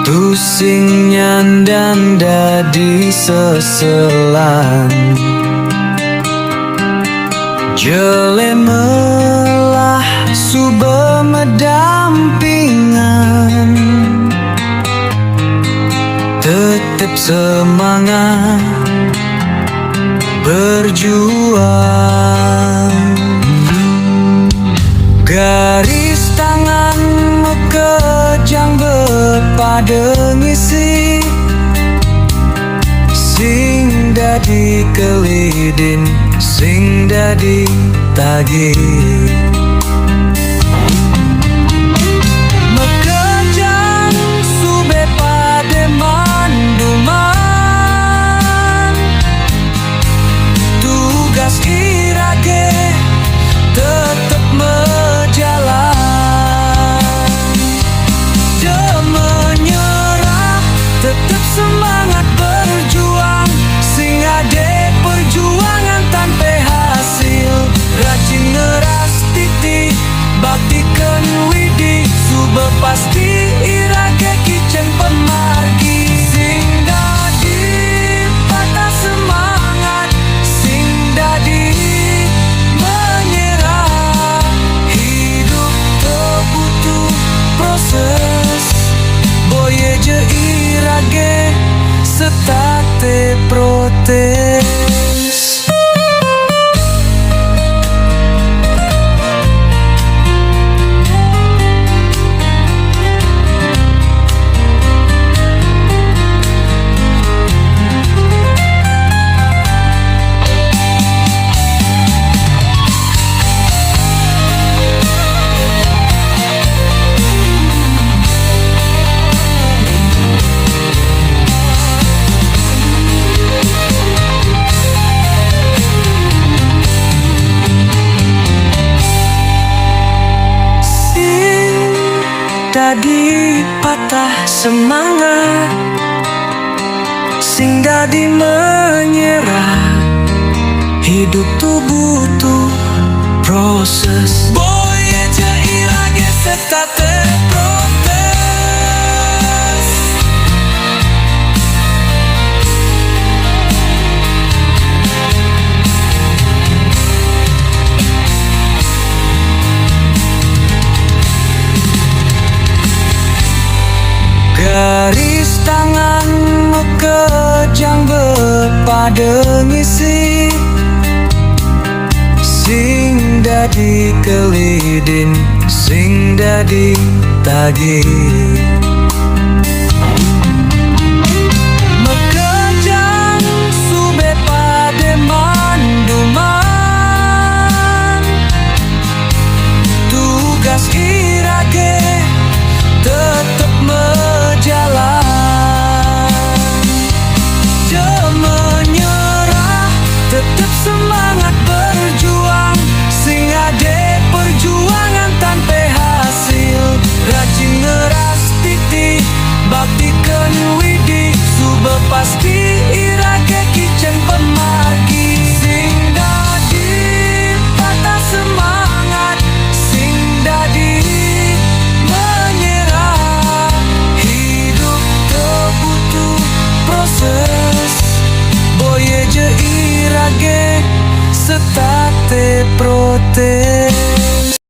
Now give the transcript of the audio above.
Tusing nyandanda di seselan jelemelah sube medampingan. Tetap semangat berjuang. Garis tanganmu kejang bepada ngisi, sing dadi kelidin, sing dadi tagih. Mekejang sube pade manduman, tugas irage tetep menjalan. Jangan menyerah, tetap semangat berjuang. Sing ade perjuangan tanpa hasil, rajin ngeras titik baktikan widi, sube pasti irage kicen pemargi. Sing dadi patah semangat, sing dadi menyerah. Hidup terbutuh proses, boye je irage setate protes. Dadi patah semangat, sing dadi menyerah. Hidup tuh butuh proses, boye je irage setate protes. Garis tanganmu kejang bepada ngisi, sing dadi kelidin, sing dadi tagih. Mekejang sube pade manduman, tugas irage tetep menjalan. Jangan menyerah, tetap semangat berjuang. Sing ade perjuangan tanpa hasil, rajin ngeras titik baktikan widi, sube pasti irage kicen pemargi. Sing dadi patah semangat, sing dadi menyerah. Hidup terbutuh proses, boye je irage setate protes.